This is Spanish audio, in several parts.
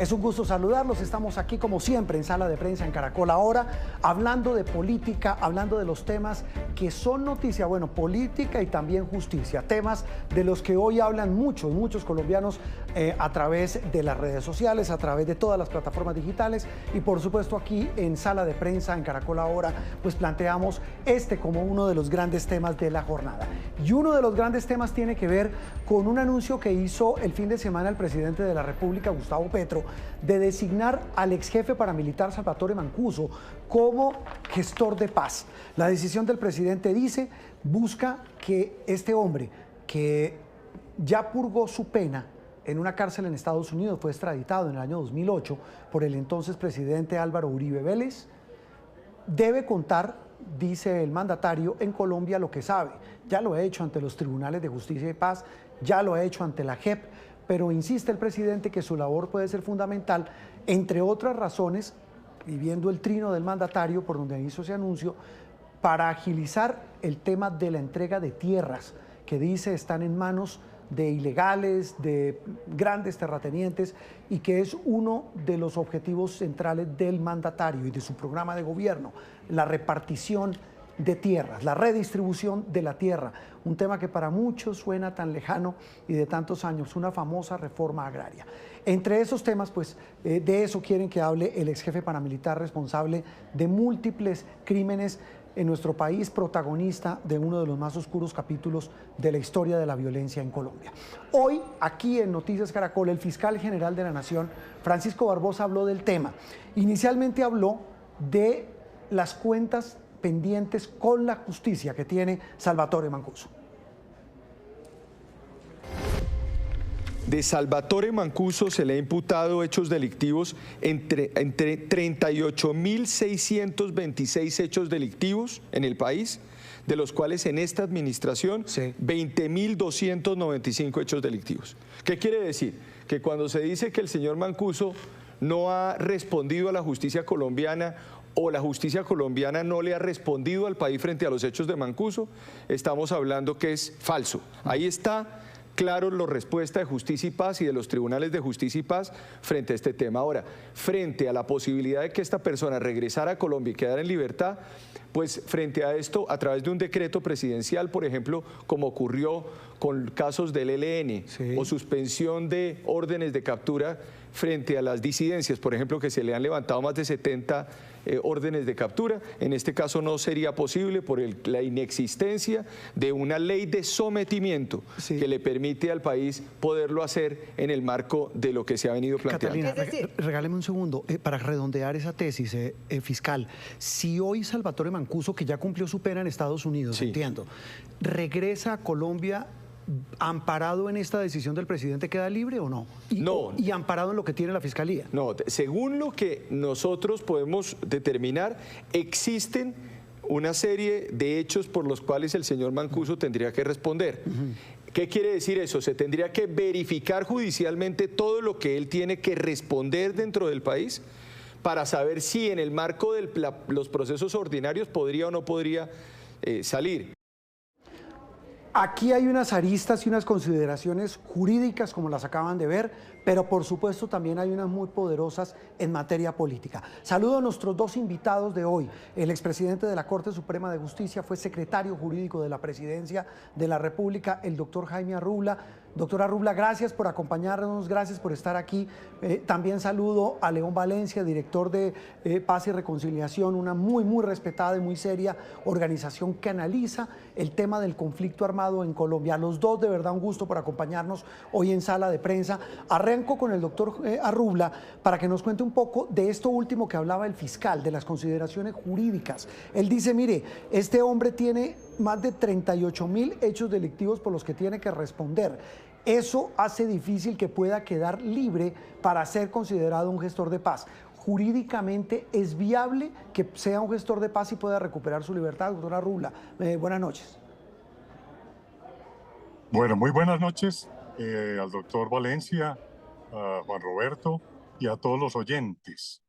Es un gusto saludarlos. Estamos aquí como siempre en Sala de Prensa en Caracol Ahora, hablando de política, hablando de los temas que son noticia, bueno, política y también justicia, temas de los que hoy hablan muchos colombianos a través de las redes sociales, a través de todas las plataformas digitales y por supuesto aquí en Sala de Prensa en Caracol Ahora, pues planteamos este como uno de los grandes temas de la jornada. Y uno de los grandes temas tiene que ver con un anuncio que hizo el fin de semana el presidente de la República, Gustavo Petro, de designar al ex jefe paramilitar Salvatore Mancuso como gestor de paz. La decisión del presidente dice, busca que este hombre que ya purgó su pena en una cárcel en Estados Unidos, fue extraditado en el año 2008 por el entonces presidente Álvaro Uribe Vélez, debe contar, dice el mandatario, en Colombia lo que sabe. Ya lo ha hecho ante los tribunales de justicia y paz, ya lo ha hecho ante la JEP, pero insiste el presidente que su labor puede ser fundamental, entre otras razones, y viendo el trino del mandatario por donde hizo ese anuncio, para agilizar el tema de la entrega de tierras, que dice están en manos de ilegales, de grandes terratenientes, y que es uno de los objetivos centrales del mandatario y de su programa de gobierno, la repartición de tierras, la redistribución de la tierra, un tema que para muchos suena tan lejano y de tantos años, una famosa reforma agraria. Entre esos temas, pues, de eso quieren que hable el ex jefe paramilitar responsable de múltiples crímenes en nuestro país, protagonista de uno de los más oscuros capítulos de la historia de la violencia en Colombia. Hoy, aquí en Noticias Caracol, el fiscal general de la Nación, Francisco Barbosa, habló del tema. Inicialmente habló de las cuentas pendientes con la justicia que tiene Salvatore Mancuso. De Salvatore Mancuso se le ha imputado hechos delictivos entre 38.626 hechos delictivos en el país, de los cuales en esta administración 20.295 hechos delictivos. ¿Qué quiere decir? Que cuando se dice que el señor Mancuso no ha respondido a la justicia colombiana o la justicia colombiana no le ha respondido al país frente a los hechos de Mancuso, estamos hablando que es falso. Ahí está claro la respuesta de Justicia y Paz y de los tribunales de Justicia y Paz frente a este tema. Ahora, frente a la posibilidad de que esta persona regresara a Colombia y quedara en libertad, pues frente a esto, a través de un decreto presidencial, por ejemplo, como ocurrió con casos del ELN o suspensión de órdenes de captura frente a las disidencias, por ejemplo, que se le han levantado más de 70 órdenes de captura. En este caso no sería posible por la inexistencia de una ley de sometimiento que le permite al país poderlo hacer en el marco de lo que se ha venido planteando. Catalina, regáleme un segundo para redondear esa tesis, fiscal. Si hoy Salvatore Mancuso, que ya cumplió su pena en Estados Unidos, entiendo, regresa a Colombia, ¿amparado en esta decisión del presidente queda libre o no? ¿Y amparado en lo que tiene la Fiscalía? No, según lo que nosotros podemos determinar, existen una serie de hechos por los cuales el señor Mancuso tendría que responder. ¿Qué quiere decir eso? Se tendría que verificar judicialmente todo lo que él tiene que responder dentro del país para saber si en el marco de los procesos ordinarios podría o no podría salir. Aquí hay unas aristas y unas consideraciones jurídicas como las acaban de ver, pero por supuesto también hay unas muy poderosas en materia política. Saludo a nuestros dos invitados de hoy. El expresidente de la Corte Suprema de Justicia, fue secretario jurídico de la Presidencia de la República, el doctor Jaime Arrubla. Doctor Arrubla, gracias por acompañarnos, gracias por estar aquí. También saludo a León Valencia, director de Paz y Reconciliación, una muy respetada y muy seria organización que analiza el tema del conflicto armado en Colombia. A los dos, de verdad, un gusto por acompañarnos hoy en Sala de Prensa. Arranco con el doctor Arrubla para que nos cuente un poco de esto último que hablaba el fiscal, de las consideraciones jurídicas. Él dice, mire, este hombre tiene más de 38.000 hechos delictivos por los que tiene que responder. Eso hace difícil que pueda quedar libre para ser considerado un gestor de paz. Jurídicamente, ¿es viable que sea un gestor de paz y pueda recuperar su libertad? Doctora Arrubla, buenas noches. Bueno, muy buenas noches al doctor Valencia, a Juan Roberto y a todos los oyentes.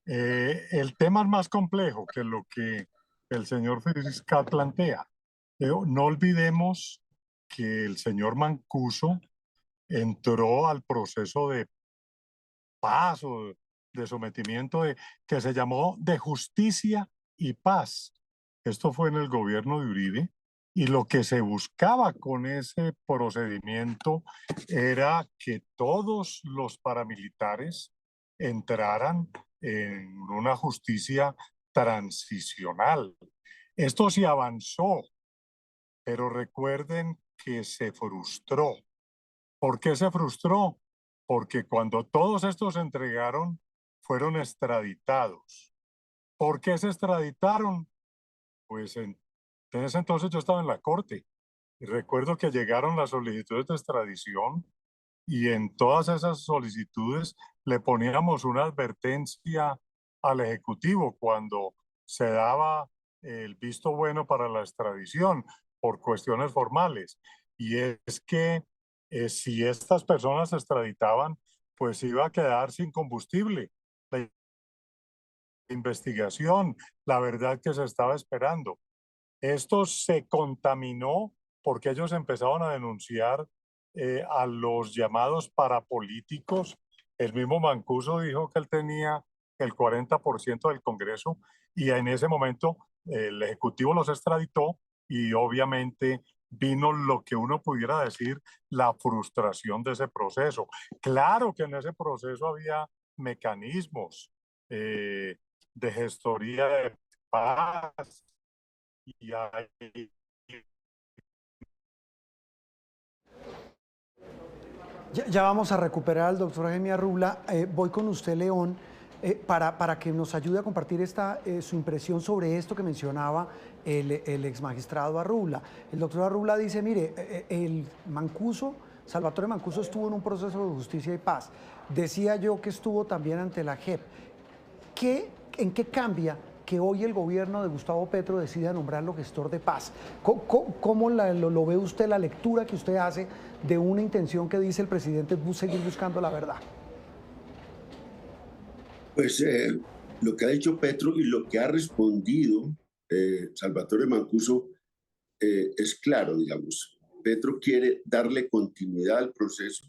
El tema es más complejo que lo que el señor fiscal plantea. No olvidemos que el señor Mancuso entró al proceso de paz o de sometimiento que se llamó de justicia y paz. Esto fue en el gobierno de Uribe y lo que se buscaba con ese procedimiento era que todos los paramilitares entraran en una justicia transicional. Esto se avanzó, pero recuerden que se frustró. ¿Por qué se frustró? Porque cuando todos estos se entregaron, fueron extraditados. ¿Por qué se extraditaron? Pues en ese entonces yo estaba en la corte y recuerdo que llegaron las solicitudes de extradición y en todas esas solicitudes le poníamos una advertencia al Ejecutivo cuando se daba el visto bueno para la extradición por cuestiones formales. Y es que si estas personas se extraditaban, pues iba a quedar sin combustible la investigación, la verdad que se estaba esperando. Esto se contaminó porque ellos empezaron a denunciar a los llamados parapolíticos. El mismo Mancuso dijo que él tenía el 40% del Congreso y en ese momento el Ejecutivo los extraditó y obviamente vino lo que uno pudiera decir la frustración de ese proceso. Claro que en ese proceso había mecanismos de gestoría de paz, y hay Ya vamos a recuperar al doctor Jaime Arrula. Voy con usted, León, para que nos ayude a compartir su impresión sobre esto que mencionaba el ex magistrado Arrula. El doctor Arrula dice, mire, el Mancuso, Salvatore Mancuso estuvo en un proceso de justicia y paz. Decía yo que estuvo también ante la JEP. ¿En qué cambia que hoy el gobierno de Gustavo Petro decida nombrarlo gestor de paz? ¿Cómo lo ve usted, la lectura que usted hace de una intención que dice el presidente seguir buscando la verdad? Pues lo que ha dicho Petro y lo que ha respondido Salvatore Mancuso es claro, digamos. Petro quiere darle continuidad al proceso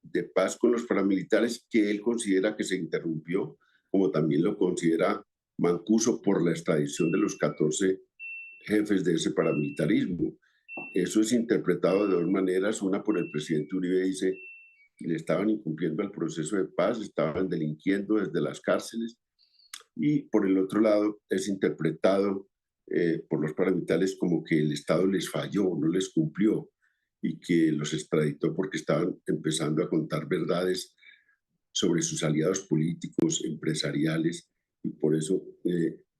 de paz con los paramilitares que él considera que se interrumpió, como también lo considera Mancuso por la extradición de los 14 jefes de ese paramilitarismo. Eso es interpretado de dos maneras. Una, por el presidente Uribe, dice que le estaban incumpliendo el proceso de paz, estaban delinquiendo desde las cárceles. Y por el otro lado, es interpretado por los paramilitares como que el Estado les falló, no les cumplió y que los extraditó porque estaban empezando a contar verdades sobre sus aliados políticos, empresariales, y por eso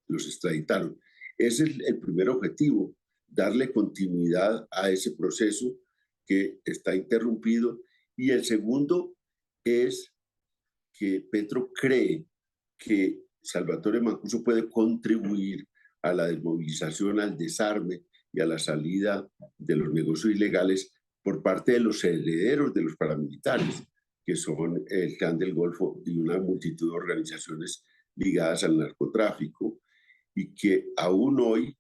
los extraditaron. Ese es el primer objetivo, darle continuidad a ese proceso que está interrumpido. Y el segundo es que Petro cree que Salvatore Mancuso puede contribuir a la desmovilización, al desarme y a la salida de los negocios ilegales por parte de los herederos de los paramilitares, que son el Clan del Golfo y una multitud de organizaciones ligadas al narcotráfico, y que aún hoy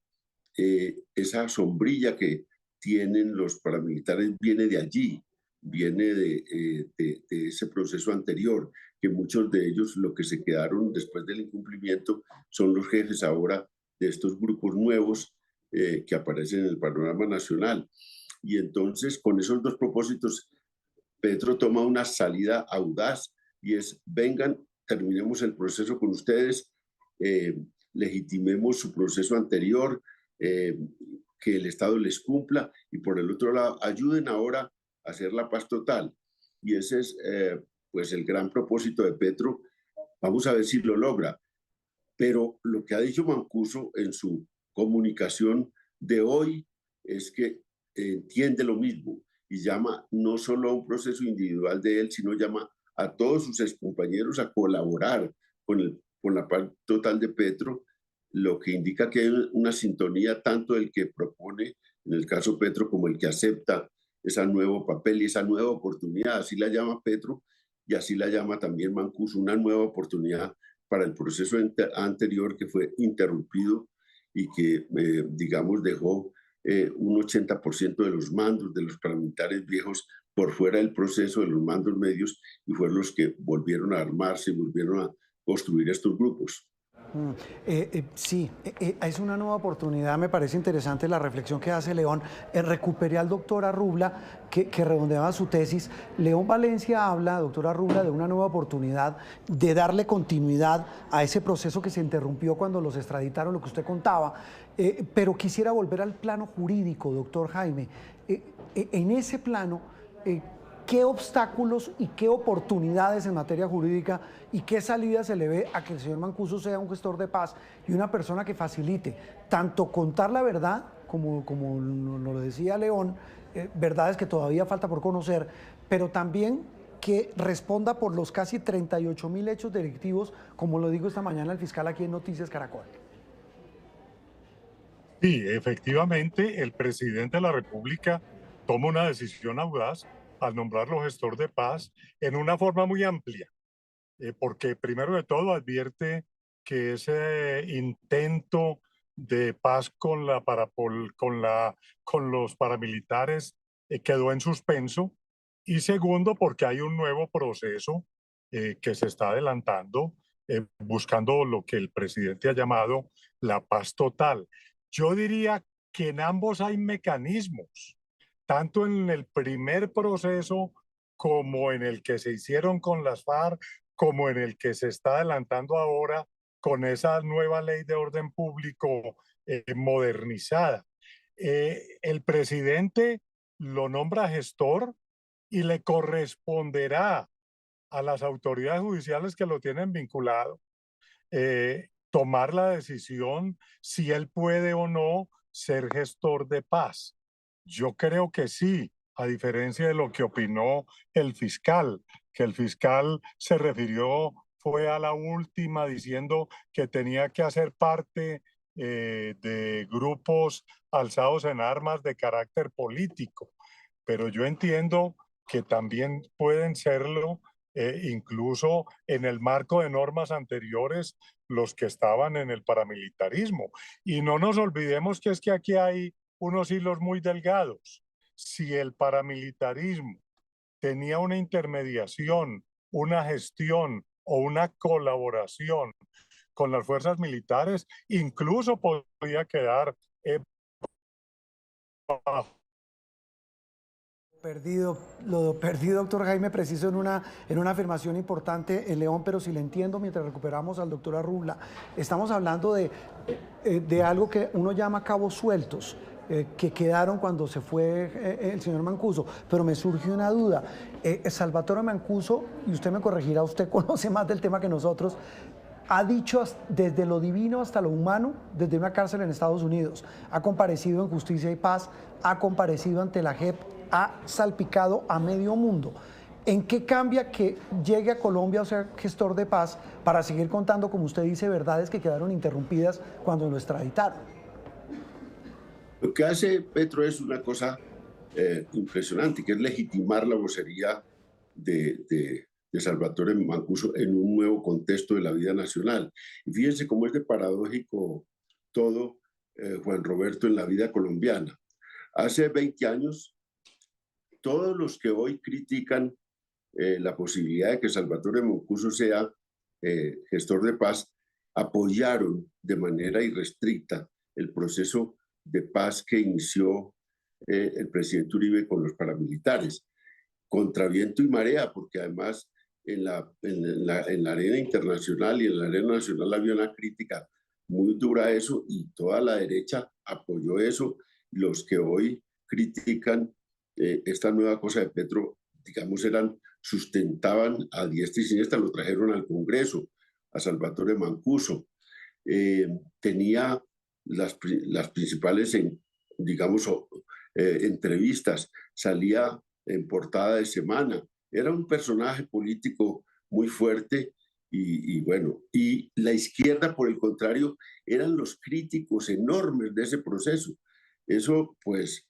esa sombrilla que tienen los paramilitares viene de allí, viene de ese proceso anterior, que muchos de ellos lo que se quedaron después del incumplimiento son los jefes ahora de estos grupos nuevos que aparecen en el panorama nacional. Y entonces, con esos dos propósitos, Petro toma una salida audaz y es, vengan, terminemos el proceso con ustedes, legitimemos su proceso anterior, que el Estado les cumpla, y por el otro lado, ayuden ahora a hacer la paz total. Y ese es pues el gran propósito de Petro. Vamos a ver si lo logra. Pero lo que ha dicho Mancuso en su comunicación de hoy es que entiende lo mismo y llama no solo a un proceso individual de él, sino llama a todos sus excompañeros a colaborar con la paz total de Petro, lo que indica que hay una sintonía tanto del que propone, en el caso Petro, como el que acepta ese nuevo papel y esa nueva oportunidad. Así la llama Petro y así la llama también Mancuso, una nueva oportunidad para el proceso anterior que fue interrumpido y que, digamos, dejó un 80% de los mandos de los paramilitares viejos por fuera del proceso de los mandos medios y fueron los que volvieron a armarse y volvieron a construir estos grupos. Sí, es una nueva oportunidad, me parece interesante la reflexión que hace León. Recuperé al doctor Arrubla, que redondeaba su tesis. León Valencia habla, doctor Arrubla, de una nueva oportunidad de darle continuidad a ese proceso que se interrumpió cuando los extraditaron, lo que usted contaba. Pero quisiera volver al plano jurídico, doctor Jaime. En ese plano, ¿qué obstáculos y qué oportunidades en materia jurídica y qué salida se le ve a que el señor Mancuso sea un gestor de paz y una persona que facilite tanto contar la verdad, como lo decía León, verdades que todavía falta por conocer, pero también que responda por los casi 38.000 hechos delictivos, como lo dijo esta mañana el fiscal aquí en Noticias Caracol? Sí, efectivamente, el presidente de la República toma una decisión audaz al nombrarlo gestor de paz en una forma muy amplia, porque primero de todo advierte que ese intento de paz con los paramilitares quedó en suspenso, y segundo porque hay un nuevo proceso que se está adelantando buscando lo que el presidente ha llamado la paz total. Yo diría que en ambos hay mecanismos, tanto en el primer proceso como en el que se hicieron con las FARC, como en el que se está adelantando ahora con esa nueva ley de orden público modernizada. El presidente lo nombra gestor y le corresponderá a las autoridades judiciales que lo tienen vinculado tomar la decisión si él puede o no ser gestor de paz. Yo creo que sí, a diferencia de lo que opinó el fiscal, que el fiscal se refirió, fue a la última diciendo que tenía que hacer parte de grupos alzados en armas de carácter político. Pero yo entiendo que también pueden serlo incluso en el marco de normas anteriores, los que estaban en el paramilitarismo. Y no nos olvidemos que es que aquí hay unos hilos muy delgados. Si el paramilitarismo tenía una intermediación, una gestión o una colaboración con las fuerzas militares, incluso podría quedar bajo Lo perdí, doctor Jaime, preciso en una afirmación importante, León, pero si le entiendo mientras recuperamos al doctor Arrubla, estamos hablando de algo que uno llama cabos sueltos, que quedaron cuando se fue el señor Mancuso, pero me surgió una duda. Salvatore Mancuso, y usted me corregirá, usted conoce más del tema que nosotros, ha dicho desde lo divino hasta lo humano, desde una cárcel en Estados Unidos, ha comparecido en Justicia y Paz, ha comparecido ante la JEP, ha salpicado a medio mundo. ¿En qué cambia que llegue a Colombia a ser gestor de paz para seguir contando, como usted dice, verdades que quedaron interrumpidas cuando lo extraditaron? Lo que hace Petro es una cosa impresionante, que es legitimar la vocería de Salvatore Mancuso en un nuevo contexto de la vida nacional. Y fíjense cómo es de paradójico todo, Juan Roberto, en la vida colombiana. Hace 20 años, todos los que hoy critican la posibilidad de que Salvatore Mancuso sea gestor de paz, apoyaron de manera irrestricta el proceso de paz que inició el presidente Uribe con los paramilitares, contra viento y marea, porque además en la arena internacional y en la arena nacional había una crítica muy dura a eso y toda la derecha apoyó eso. Los que hoy critican esta nueva cosa de Petro, digamos, sustentaban a diestra y siniestra, lo trajeron al Congreso, a Salvatore Mancuso. Tenía las principales, digamos, entrevistas, salía en portada de semana, era un personaje político muy fuerte y bueno, y la izquierda, por el contrario, eran los críticos enormes de ese proceso. Eso, pues,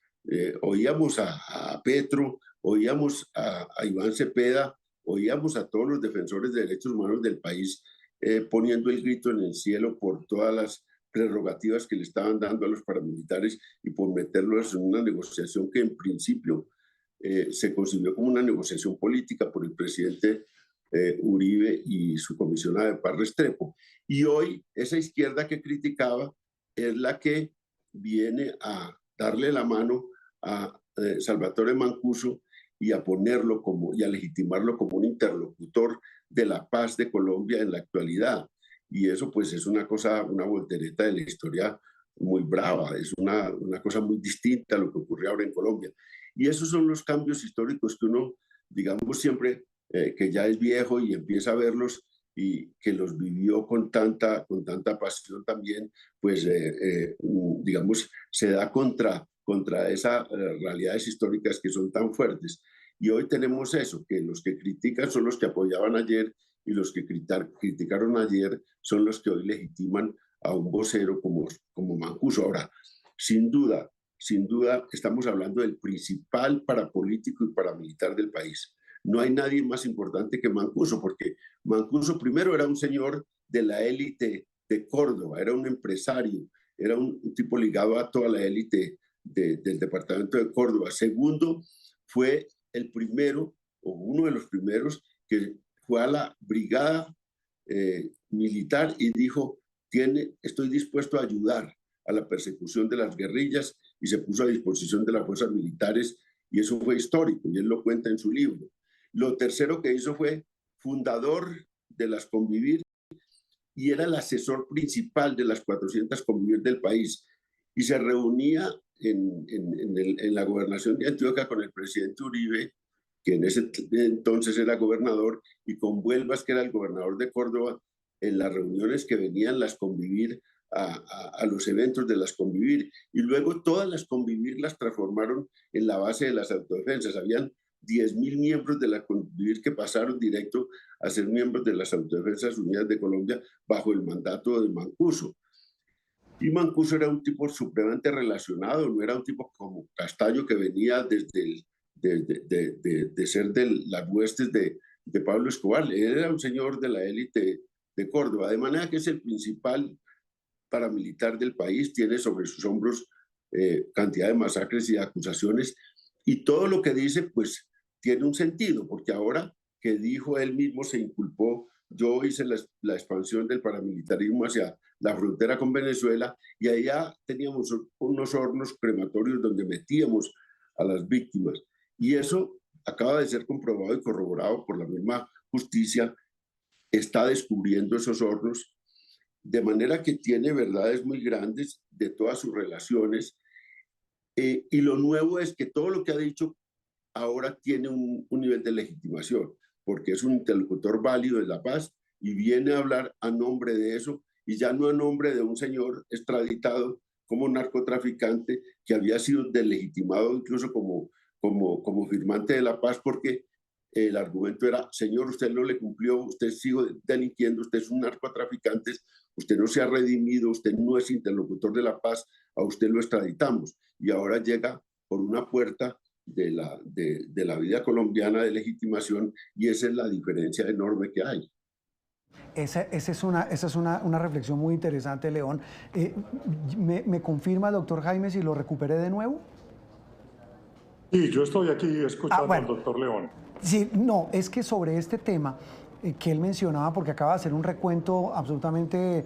oíamos a Petro, oíamos a Iván Cepeda, oíamos a todos los defensores de derechos humanos del país poniendo el grito en el cielo por todas las prerrogativas que le estaban dando a los paramilitares y por meterlos en una negociación que en principio se concibió como una negociación política por el presidente Uribe y su comisionada de paz Restrepo. Y hoy esa izquierda que criticaba es la que viene a darle la mano a Salvatore Mancuso y a ponerlo como, y a legitimarlo como un interlocutor de la paz de Colombia en la actualidad. Y eso pues es una cosa, una voltereta de la historia muy brava, es una cosa muy distinta a lo que ocurre ahora en Colombia. Y esos son los cambios históricos que uno, digamos, siempre que ya es viejo y empieza a verlos y que los vivió con tanta pasión también, pues, digamos, se da contra esas realidades históricas que son tan fuertes. Y hoy tenemos eso, que los que critican son los que apoyaban ayer y los que criticaron ayer son los que hoy legitiman a un vocero como Mancuso. Ahora, sin duda, estamos hablando del principal parapolítico y paramilitar del país. No hay nadie más importante que Mancuso, porque Mancuso primero era un señor de la élite de Córdoba, era un empresario, era un tipo ligado a toda la élite del departamento de Córdoba. Segundo, fue el primero, o uno de los primeros, que fue a la brigada militar y dijo, estoy dispuesto a ayudar a la persecución de las guerrillas, y se puso a disposición de las fuerzas militares, y eso fue histórico, y él lo cuenta en su libro. Lo tercero que hizo fue fundador de las Convivir, y era el asesor principal de las 400 Convivir del país, y se reunía en la gobernación de Antioquia con el presidente Uribe, que en ese entonces era gobernador, y con Huelvas, que era el gobernador de Córdoba, en las reuniones que venían las Convivir a los eventos de las Convivir. Y luego todas las Convivir las transformaron en la base de las autodefensas. Habían 10.000 miembros de la Convivir que pasaron directo a ser miembros de las Autodefensas Unidas de Colombia bajo el mandato de Mancuso. Y Mancuso era un tipo supremamente relacionado, no era un tipo como Castaño que venía desde de ser de las huestes de Pablo Escobar. Él era un señor de la élite de Córdoba, de manera que es el principal paramilitar del país, tiene sobre sus hombros cantidad de masacres y de acusaciones, y todo lo que dice pues tiene un sentido, porque ahora que dijo él mismo, se inculpó, yo hice la expansión del paramilitarismo hacia la frontera con Venezuela, y allá teníamos unos hornos crematorios donde metíamos a las víctimas, y eso acaba de ser comprobado y corroborado por la misma justicia. Está descubriendo esos hornos, de manera que tiene verdades muy grandes de todas sus relaciones, y lo nuevo es que todo lo que ha dicho ahora tiene un nivel de legitimación, porque es un interlocutor válido de la paz y viene a hablar a nombre de eso, y ya no a nombre de un señor extraditado como narcotraficante que había sido delegitimado incluso como firmante de la paz, porque el argumento era, señor, usted no le cumplió, usted sigue delinquiendo, usted es un narcotraficante, usted no se ha redimido, usted no es interlocutor de la paz, a usted lo extraditamos. Y ahora llega por una puerta de la vida colombiana de legitimación, y esa es la diferencia enorme que hay. Esa es una reflexión muy interesante, León. ¿Me confirma, doctor Jaime, si lo recuperé de nuevo? Sí, yo estoy aquí escuchando bueno. al doctor León. Sí, no, es que sobre este tema que él mencionaba, porque acaba de hacer un recuento absolutamente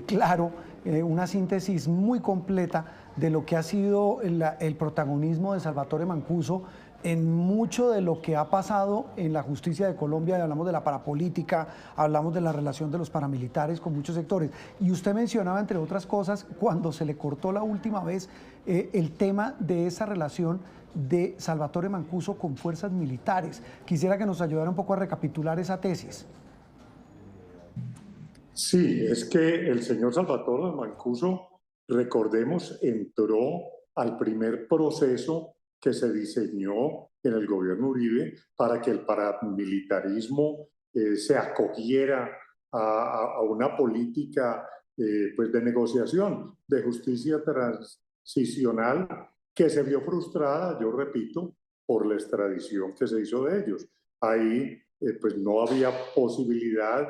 claro, una síntesis muy completa de lo que ha sido el protagonismo de Salvatore Mancuso en mucho de lo que ha pasado en la justicia de Colombia. Y hablamos de la parapolítica, hablamos de la relación de los paramilitares con muchos sectores. Y usted mencionaba, entre otras cosas, cuando se le cortó la última vez, el tema de esa relación de Salvatore Mancuso con fuerzas militares. Quisiera que nos ayudara un poco a recapitular esa tesis. Sí, es que el señor Salvatore Mancuso, recordemos, entró al primer proceso que se diseñó en el gobierno Uribe para que el paramilitarismo se acogiera a una política pues de negociación, de justicia transicional, que se vio frustrada, yo repito, por la extradición que se hizo de ellos. Ahí pues no había posibilidad,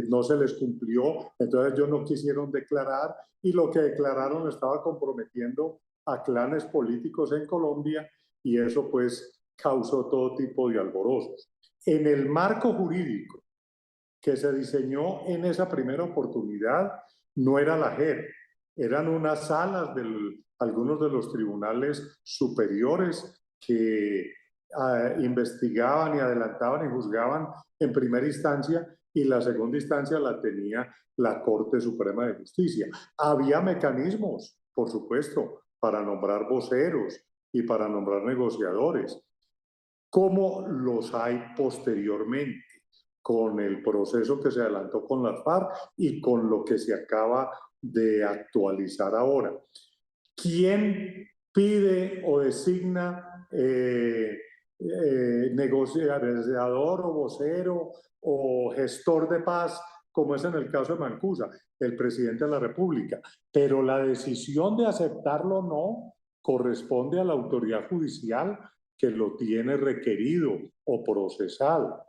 no se les cumplió, entonces ellos no quisieron declarar, y lo que declararon estaba comprometiendo a clanes políticos en Colombia, y eso pues causó todo tipo de alborozos. En el marco jurídico que se diseñó en esa primera oportunidad, no era la JEP, eran unas salas de algunos de los tribunales superiores que investigaban y adelantaban y juzgaban en primera instancia, y la segunda instancia la tenía la Corte Suprema de Justicia. Había mecanismos, por supuesto, para nombrar voceros y para nombrar negociadores, como los hay posteriormente, con el proceso que se adelantó con las FARC y con lo que se acaba de actualizar ahora. ¿Quién pide o designa negociador o vocero o gestor de paz, como es en el caso de Mancuso? El presidente de la República. Pero la decisión de aceptarlo o no corresponde a la autoridad judicial que lo tiene requerido o procesado.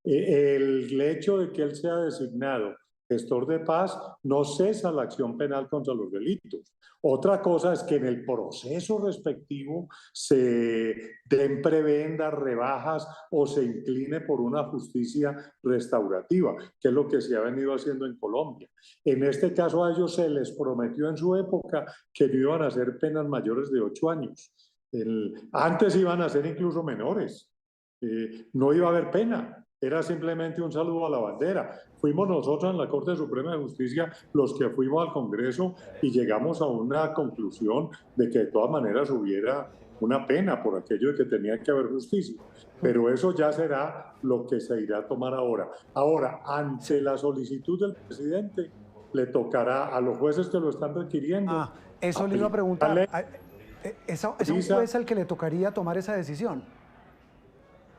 El hecho de que él sea designado gestor de paz no cesa la acción penal contra los delitos. Otra cosa es que en el proceso respectivo se den prebendas, rebajas o se incline por una justicia restaurativa, que es lo que se ha venido haciendo en Colombia. En este caso a ellos se les prometió en su época que no iban a ser penas mayores de 8 años. Antes iban a ser incluso menores. No iba a haber pena. Era simplemente un saludo a la bandera. Fuimos nosotros en la Corte Suprema de Justicia los que fuimos al Congreso y llegamos a una conclusión de que de todas maneras hubiera una pena por aquello de que tenía que haber justicia. Pero eso ya será lo que se irá a tomar ahora. Ahora, ante la solicitud del presidente, le tocará a los jueces que lo están requiriendo. Eso le iba a preguntar. ¿Es a un juez al que le tocaría tomar esa decisión?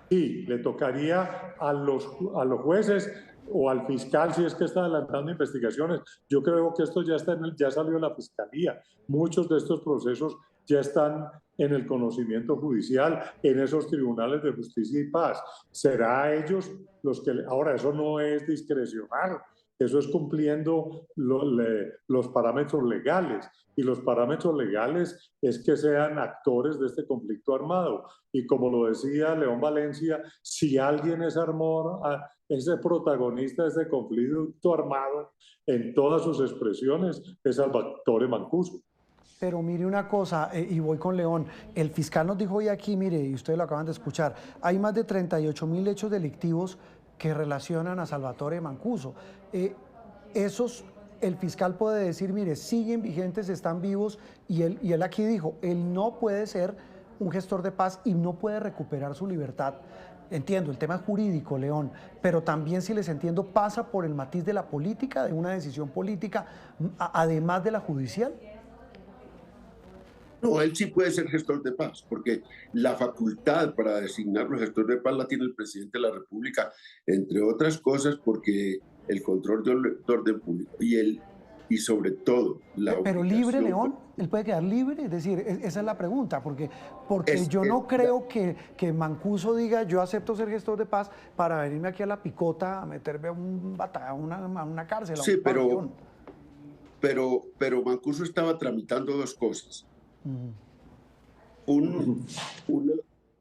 Sí, le tocaría a los jueces o al fiscal si es que está adelantando investigaciones. Yo creo que esto ya salió de la fiscalía. Muchos de estos procesos ya están en el conocimiento judicial, en esos tribunales de justicia y paz. Será a ellos los que... Ahora, eso no es discrecional. Eso es cumpliendo los parámetros legales. Y los parámetros legales es que sean actores de este conflicto armado. Y como lo decía León Valencia, si alguien es ese protagonista de este conflicto armado en todas sus expresiones, es Salvatore Mancuso. Pero mire una cosa, y voy con León, el fiscal nos dijo hoy aquí, mire, y ustedes lo acaban de escuchar, hay más de 38.000 hechos delictivos que relacionan a Salvatore Mancuso. El fiscal puede decir, mire, siguen vigentes, están vivos, y él aquí dijo, él no puede ser un gestor de paz y no puede recuperar su libertad. Entiendo, el tema es jurídico, León, pero también, si les entiendo, pasa por el matiz de la política, de una decisión política, además de la judicial. No, él sí puede ser gestor de paz, porque la facultad para designarlo gestor de paz la tiene el presidente de la República, entre otras cosas porque el control del orden público y sobre todo la Pero libre, León, él puede quedar libre, es decir, esa es la pregunta, porque yo no creo que Mancuso diga, yo acepto ser gestor de paz para venirme aquí a la picota a meterme a una cárcel. Sí, pero Mancuso estaba tramitando dos cosas.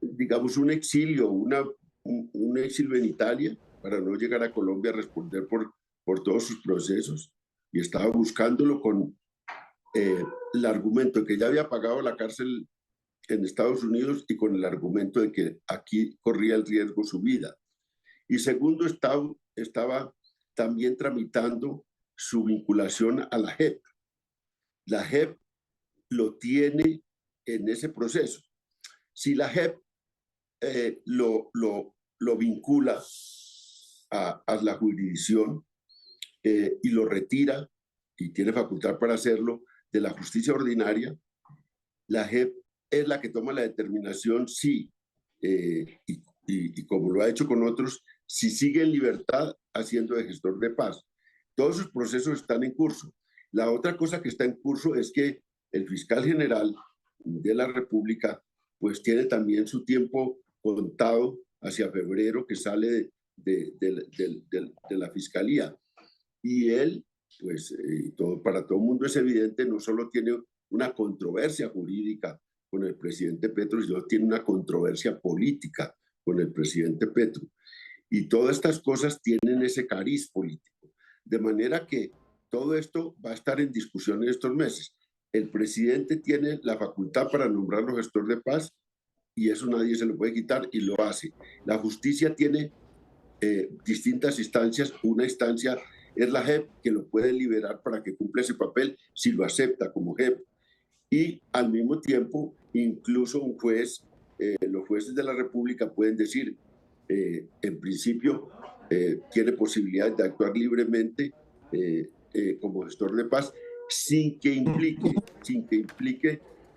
Digamos, un exilio, un exilio en Italia para no llegar a Colombia a responder por todos sus procesos, y estaba buscándolo con el argumento de que ya había pagado la cárcel en Estados Unidos y con el argumento de que aquí corría el riesgo su vida. Y segundo, estaba también tramitando su vinculación a la JEP. La JEP lo tiene en ese proceso. Si la JEP lo vincula a la jurisdicción y lo retira, y tiene facultad para hacerlo, de la justicia ordinaria, la JEP es la que toma la determinación si, y como lo ha hecho con otros, si sigue en libertad haciendo de gestor de paz. Todos sus procesos están en curso. La otra cosa que está en curso es que el fiscal general de la República pues tiene también su tiempo contado hacia febrero, que sale de la fiscalía. Y él, pues para todo el mundo es evidente, no solo tiene una controversia jurídica con el presidente Petro, sino tiene una controversia política con el presidente Petro. Y todas estas cosas tienen ese cariz político. De manera que todo esto va a estar en discusión en estos meses. El presidente tiene la facultad para nombrarlo gestor de paz y eso nadie se lo puede quitar y lo hace. La justicia tiene distintas instancias. Una instancia es la JEP, que lo puede liberar para que cumpla ese papel si lo acepta como JEP. Y al mismo tiempo, incluso un juez, los jueces de la República pueden decir, en principio, tiene posibilidad de actuar libremente como gestor de paz sin que implique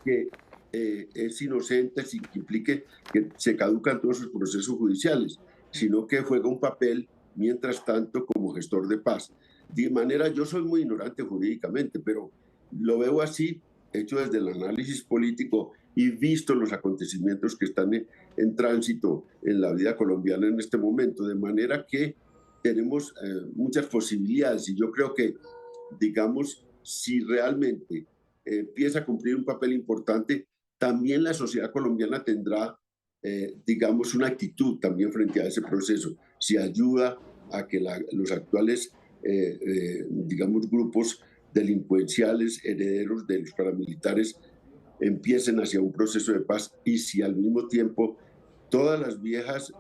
que es inocente, sin que implique que se caducan todos sus procesos judiciales, sino que juega un papel, mientras tanto, como gestor de paz. De manera, yo soy muy ignorante jurídicamente, pero lo veo así, hecho desde el análisis político y visto los acontecimientos que están en tránsito en la vida colombiana en este momento, de manera que tenemos muchas posibilidades y yo creo que, digamos, si realmente empieza a cumplir un papel importante, también la sociedad colombiana tendrá, digamos, una actitud también frente a ese proceso. Si ayuda a que los actuales, digamos, grupos delincuenciales, herederos de los paramilitares, empiecen hacia un proceso de paz y si al mismo tiempo todas las viejas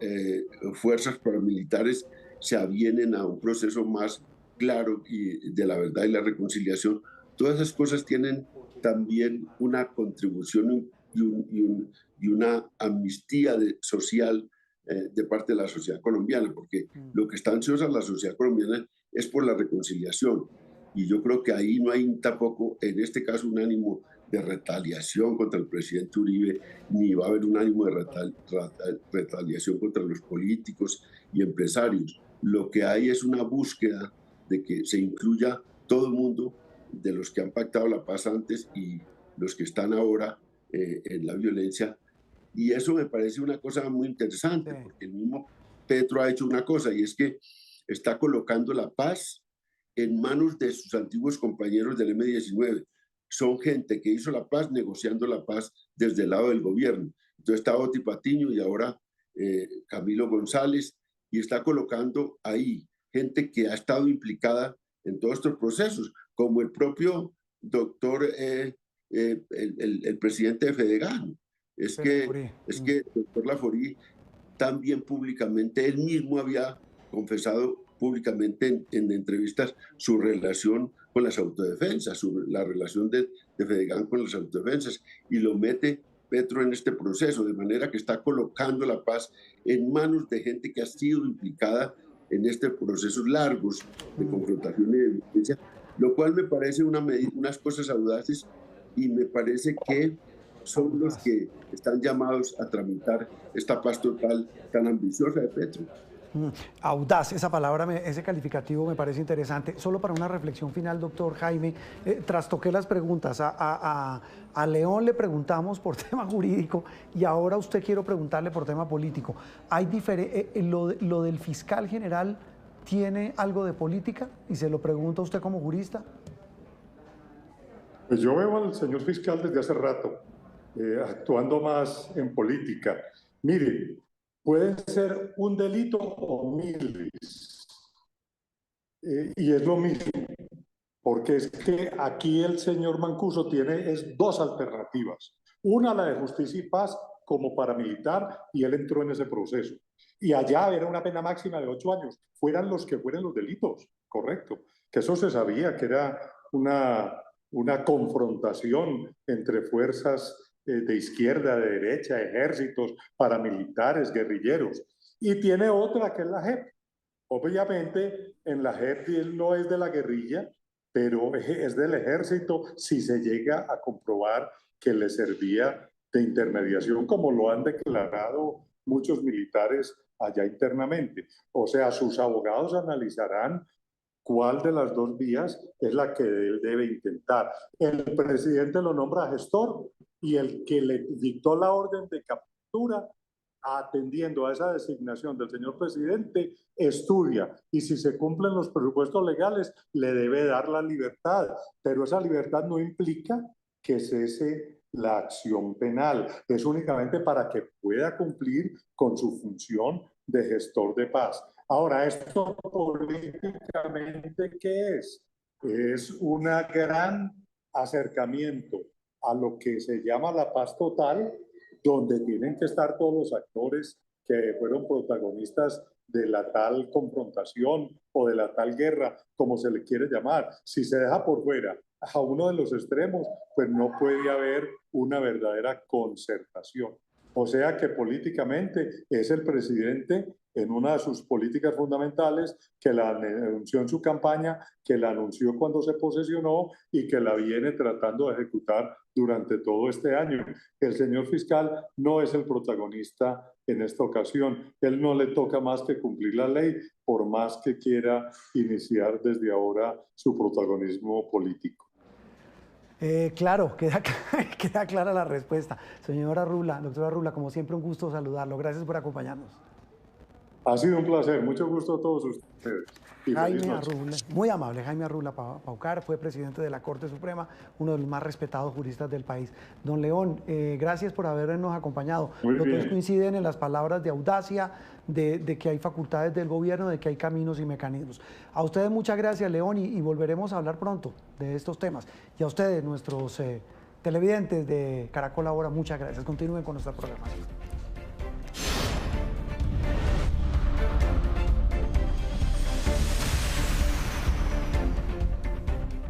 fuerzas paramilitares se avienen a un proceso más claro y de la verdad y la reconciliación, todas esas cosas tienen también una contribución y una amnistía social de parte de la sociedad colombiana, porque lo que está ansiosa la sociedad colombiana es por la reconciliación. Y yo creo que ahí no hay tampoco, en este caso, un ánimo de retaliación contra el presidente Uribe, ni va a haber un ánimo de retaliación contra los políticos y empresarios. Lo que hay es una búsqueda de que se incluya todo el mundo, de los que han pactado la paz antes y los que están ahora en la violencia. Y eso me parece una cosa muy interesante, porque el mismo Petro ha hecho una cosa, y es que está colocando la paz en manos de sus antiguos compañeros del M-19. Son gente que hizo la paz negociando la paz desde el lado del gobierno. Entonces está Oti Patiño y ahora Camilo González, y está colocando ahí gente que ha estado implicada en todos estos procesos, como el propio doctor, el presidente de Fedegan. Es que el doctor Laforí también públicamente, él mismo había confesado públicamente en entrevistas su relación con las autodefensas, la relación de Fedegan con las autodefensas, y lo mete Petro en este proceso, de manera que está colocando la paz en manos de gente que ha sido implicada en estos procesos largos de confrontación y de violencia, lo cual me parece unas cosas audaces y me parece que son los que están llamados a tramitar esta paz total tan ambiciosa de Petro. Audaz, esa palabra, ese calificativo me parece interesante. Solo para una reflexión final, doctor Jaime, trastoqué las preguntas. A León le preguntamos por tema jurídico y ahora a usted quiero preguntarle por tema político. ¿Hay lo del fiscal general tiene algo de política? Y se lo pregunto a usted como jurista. Pues yo veo al señor fiscal desde hace rato actuando más en política. Mire, puede ser un delito o miles. Y es lo mismo, porque es que aquí el señor Mancuso tiene dos alternativas. Una, la de justicia y paz como paramilitar, y él entró en ese proceso. Y allá era una pena máxima de 8 años, fueran los que fueran los delitos, correcto. Que eso se sabía, que era una confrontación entre fuerzas de izquierda, de derecha, ejércitos, paramilitares, guerrilleros. Y tiene otra que es la JEP. Obviamente, en la JEP él no es de la guerrilla, pero es del ejército si se llega a comprobar que le servía de intermediación, como lo han declarado muchos militares allá internamente. O sea, sus abogados analizarán cuál de las dos vías es la que él debe intentar. El presidente lo nombra gestor y el que le dictó la orden de captura, atendiendo a esa designación del señor presidente, estudia y si se cumplen los presupuestos legales le debe dar la libertad, pero esa libertad no implica que cese la acción penal, es únicamente para que pueda cumplir con su función de gestor de paz. Ahora, ¿esto políticamente qué es? Es un gran acercamiento a lo que se llama la paz total, donde tienen que estar todos los actores que fueron protagonistas de la tal confrontación o de la tal guerra, como se le quiere llamar. Si se deja por fuera a uno de los extremos, pues no puede haber una verdadera concertación. O sea que políticamente es el presidente en una de sus políticas fundamentales que la anunció en su campaña, que la anunció cuando se posesionó y que la viene tratando de ejecutar durante todo este año. El señor fiscal no es el protagonista en esta ocasión. Él no le toca más que cumplir la ley, por más que quiera iniciar desde ahora su protagonismo político. Claro, queda clara la respuesta. Señora Rula, doctora Rula, como siempre un gusto saludarlo. Gracias por acompañarnos. Ha sido un placer, mucho gusto a todos ustedes. Jaime Arrula, muy amable, Jaime Arrula Paucar, fue presidente de la Corte Suprema, uno de los más respetados juristas del país. Don León, gracias por habernos acompañado. Los dos coinciden en las palabras de audacia, de que hay facultades del gobierno, de que hay caminos y mecanismos. A ustedes muchas gracias, León, y volveremos a hablar pronto de estos temas. Y a ustedes, nuestros televidentes de Caracol Ahora, muchas gracias. Continúen con nuestra programación.